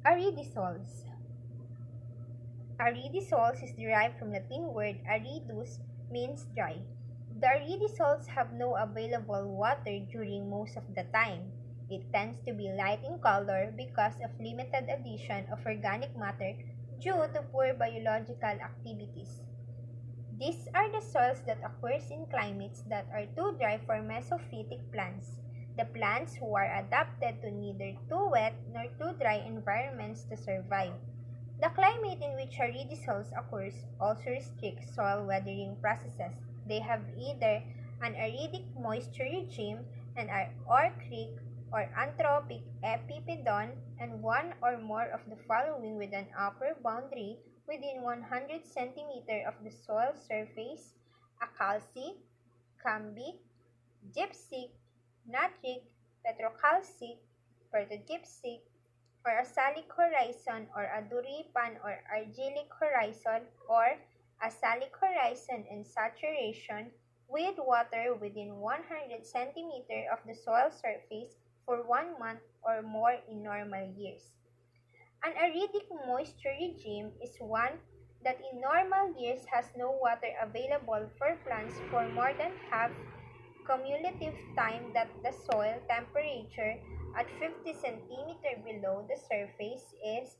Aridisols. Aridisols is derived from Latin word aridus, means dry. The aridisols have no available water during most of the time. It tends to be light in color because of limited addition of organic matter due to poor biological activities. These are the soils that occurs in climates that are too dry for mesophytic plants, the plants who are adapted to neither too wet nor too dry environments to survive. The climate in which aridisols occurs also restricts soil weathering processes. They have either an aridic moisture regime and are or creek or anthropic epipedon and one or more of the following with an upper boundary within 100 cm of the soil surface: a calcic, cambic, gypsic, natric, petrocalcic, pertogypsic, or a salic horizon or a duripan or argillic horizon, or a salic horizon and saturation with water within 100 cm of the soil surface for 1 month or more in normal years. An aridic moisture regime is one that in normal years has no water available for plants for more than half cumulative time that the soil temperature at 50 cm below the surface is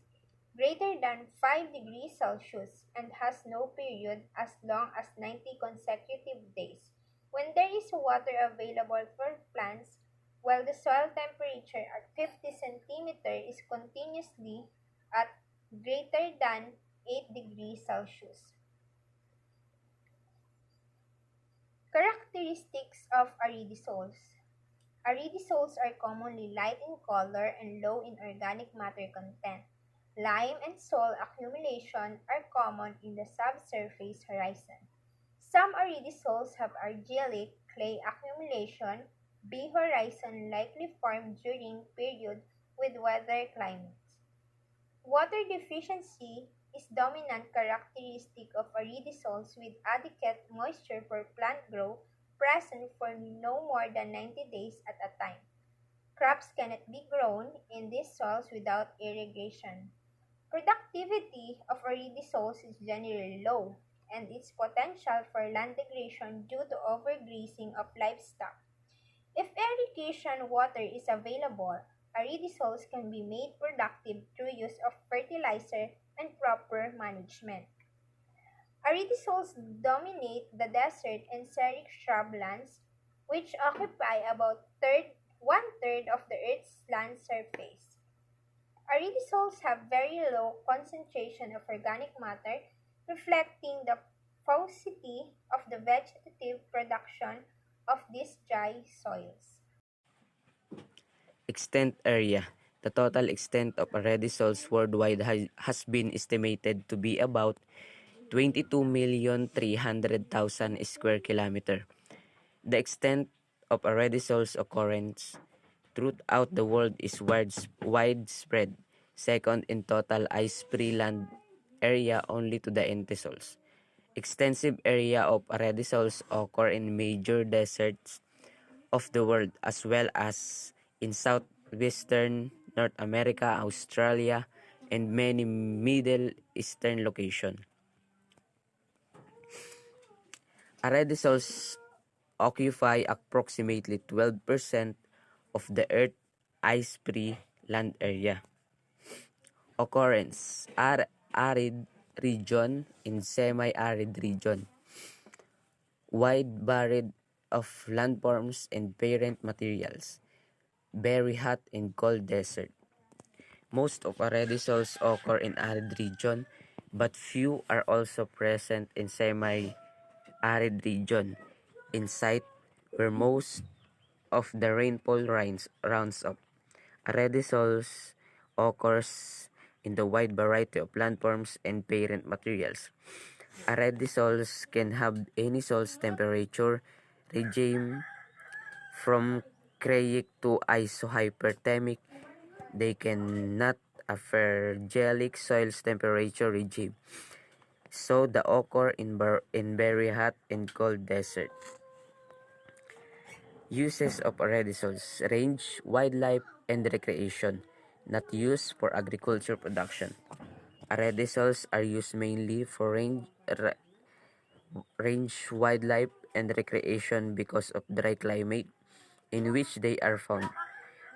greater than 5 degrees Celsius and has no period as long as 90 consecutive days when there is water available for plants, while the soil temperature at 50 cm is continuously at greater than 8 degrees Celsius. Characteristics of aridisols. Aridisols are commonly light in color and low in organic matter content. Lime and soil accumulation are common in the subsurface horizon. Some aridisols have argillic clay accumulation. B horizon likely formed during period with weather climates. Water deficiency is dominant characteristic of aridisols with adequate moisture for plant growth present for no more than 90 days at a time. Crops cannot be grown in these soils without irrigation. Productivity of aridisols is generally low, and its potential for land degradation due to overgrazing of livestock. If irrigation water is available, aridisols can be made productive through use of fertilizer and proper management. Aridisols dominate the desert and xeric shrublands, which occupy about one-third of the Earth's land surface. Aridisols have very low concentration of organic matter, reflecting the paucity of the vegetative production of these dry soils. Extent area. The total extent of aridisols worldwide has been estimated to be about 22,300,000 square kilometer. The extent of aridisols occurrence throughout the world is widespread, second in total ice-free land area only to the Aridisols. Extensive area of aridisols occur in major deserts of the world as well as in southwestern North America, Australia, and many Middle Eastern locations. Aridisols occupy approximately 12% of the Earth's ice-free land area. Occurrence: arid region in semi-arid region. Wide variety of landforms and parent materials. Very hot and cold desert. Most of aridisols occur in arid region, but few are also present in semi-arid region, in site where most of the rainfall rounds up. Aridisols occurs in the wide variety of landforms and parent materials. Aridisols can have any soil's temperature regime from cryonic to isohyperthermic. They cannot a fergelic soil's temperature regime, so the occur in very hot and cold desert. Uses of aridisols range wildlife and recreation. not used for agriculture production. Aridisols are used mainly for range wildlife and recreation because of dry climate in which they are found.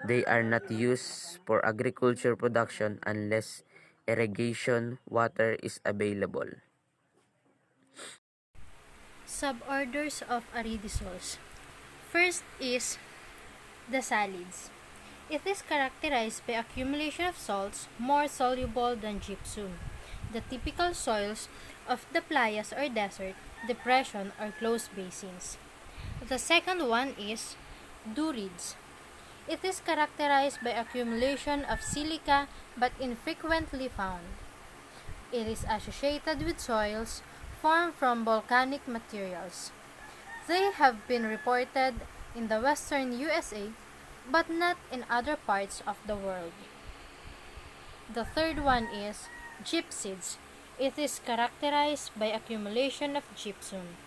They are not used for agriculture production unless irrigation water is available. Suborders of Aridisols. First is the salids. It is characterized by accumulation of salts more soluble than gypsum, the typical soils of the playas or desert, depression or closed basins. The second one is durids. It is characterized by accumulation of silica but infrequently found. It is associated with soils formed from volcanic materials. They have been reported in the western USA but not in other parts of the world. The third one is gypsids. It is characterized by accumulation of gypsum.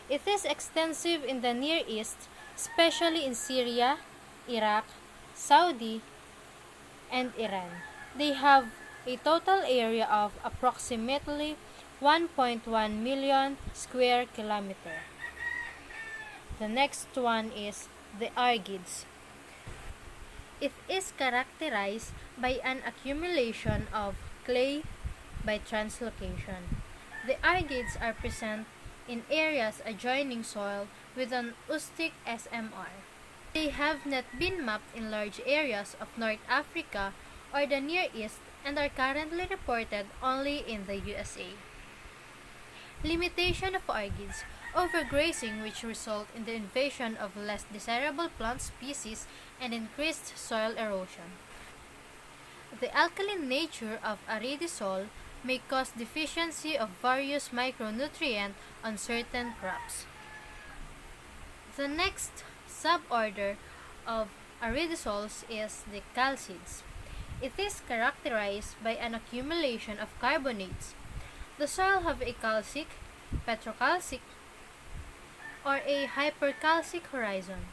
It is extensive in the Near East, especially in Syria, Iraq, Saudi, and Iran. They have a total area of approximately 1.1 million square kilometer. The next one is the argids. It is characterized by an accumulation of clay by translocation. The argids are present in areas adjoining soil with an oostic SMR. They have not been mapped in large areas of North Africa or the Near East and are currently reported only in the USA. Limitation of argids. Overgrazing, which result in the invasion of less desirable plant species and increased soil erosion. The alkaline nature of aridisol may cause deficiency of various micronutrients on certain crops. The next suborder of aridisols is the calcids. It is characterized by an accumulation of carbonates. The soil have a calcic, petrocalcic, or a hypercalcic horizon.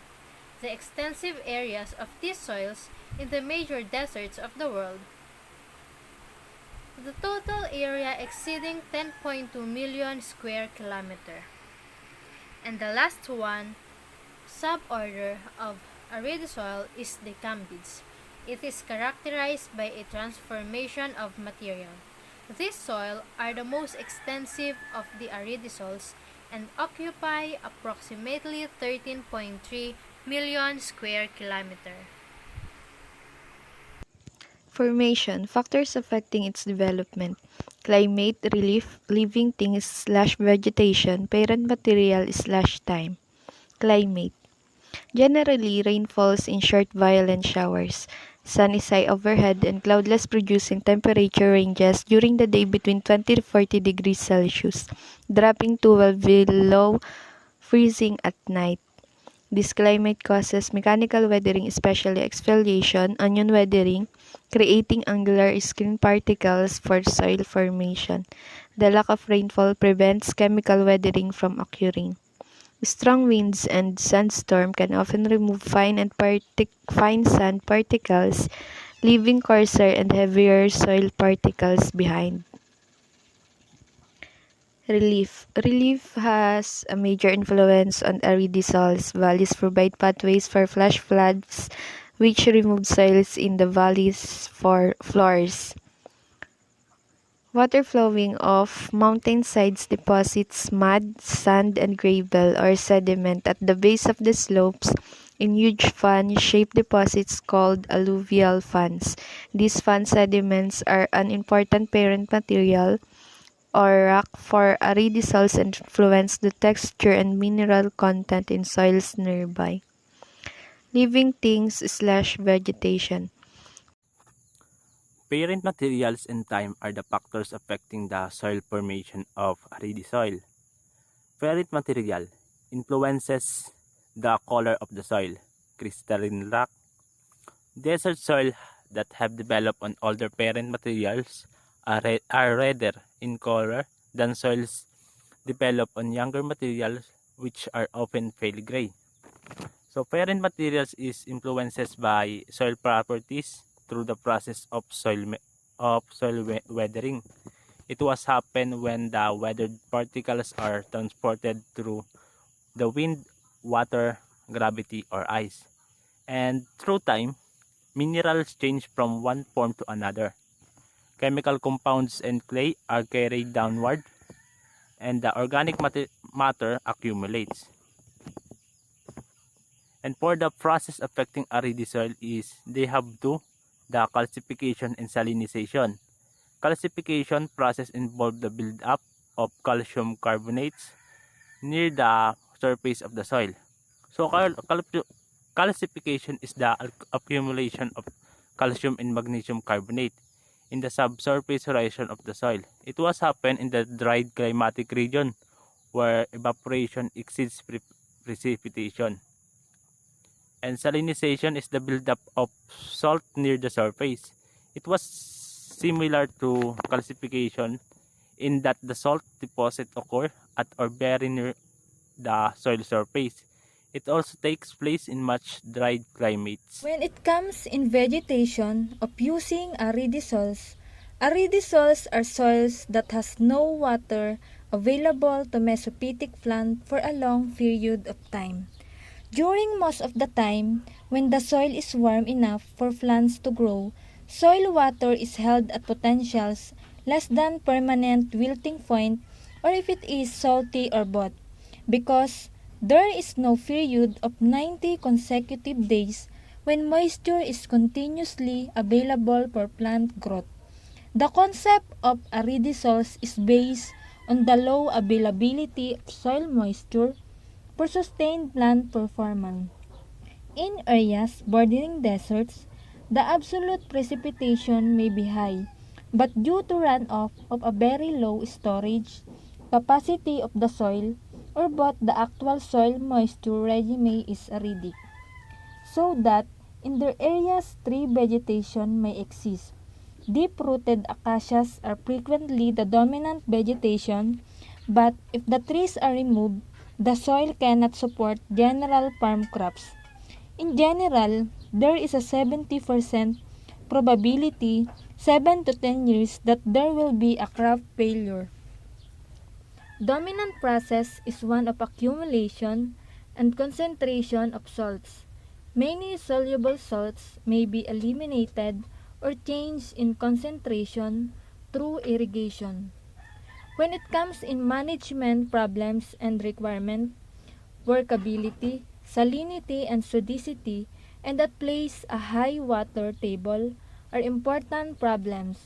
The extensive areas of these soils in the major deserts of the world. The total area exceeding 10.2 million square kilometer. And the last one, suborder of aridisol is the cambids. It is characterized by a transformation of material. These soil are the most extensive of the aridisols and occupy approximately 13.3 million square kilometer. Formation, factors affecting its development, climate, relief, living things/vegetation, parent material/time. Climate. Generally, rain falls in short violent showers. Sun is high overhead and cloudless, producing temperature ranges during the day between 20 to 40 degrees Celsius, dropping to well below freezing at night. This climate causes mechanical weathering, especially exfoliation, onion weathering, creating angular skin particles for soil formation. The lack of rainfall prevents chemical weathering from occurring. Strong winds and sandstorm can often remove fine sand particles, leaving coarser and heavier soil particles behind. Relief has a major influence on aridisols. Valleys provide pathways for flash floods, which remove soils in the valleys for floors. Water flowing off mountainsides deposits mud, sand, and gravel or sediment at the base of the slopes in huge fan-shaped deposits called alluvial fans. These fan sediments are an important parent material or rock for aridisols and influence the texture and mineral content in soils nearby. Living things/vegetation. Parent materials and time are the factors affecting the soil formation of aridisoil. Parent material influences the color of the soil. Crystalline rock. Desert soil that have developed on older parent materials are redder in color than soils developed on younger materials, which are often pale gray. So parent materials is influences by soil properties, through the process of weathering. It was happen when the weathered particles are transported through the wind, water, gravity, or ice. And through time, minerals change from one form to another. Chemical compounds and clay are carried downward, and the organic matter accumulates. And for the process affecting Aridisoil is they have two, the calcification and salinization. Calcification process involve the buildup of calcium carbonates near the surface of the soil. So calcification is the accumulation of calcium and magnesium carbonate in the subsurface horizon of the soil. It was happen in the dried climatic region where evaporation exceeds precipitation. And salinization is the buildup of salt near the surface. It was similar to calcification in that the salt deposit occur at or very near the soil surface. It also takes place in much dried climates. When it comes in vegetation of using aridisols, aridisols are soils that has no water available to mesophytic plant for a long period of time. During most of the time, when the soil is warm enough for plants to grow, soil water is held at potentials less than permanent wilting point, or if it is salty or both, because there is no period of 90 consecutive days when moisture is continuously available for plant growth. The concept of aridisols is based on the low availability of soil moisture for sustained plant performance. In areas bordering deserts, the absolute precipitation may be high, but due to runoff of a very low storage capacity of the soil, or both the actual soil moisture regime is acidic, so that in their areas tree vegetation may exist. Deep-rooted acacias are frequently the dominant vegetation, but if the trees are removed, the soil cannot support general farm crops. In general, there is a 70% probability 7 to 10 years that there will be a crop failure. Dominant process is one of accumulation and concentration of salts. Many soluble salts may be eliminated or changed in concentration through irrigation. When it comes in management problems and requirement, workability, salinity, and sodicity, and that place a high water table are important problems.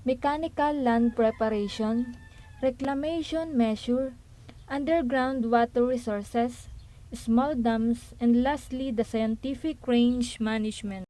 Mechanical land preparation, reclamation measure, underground water resources, small dams, and lastly the scientific range management.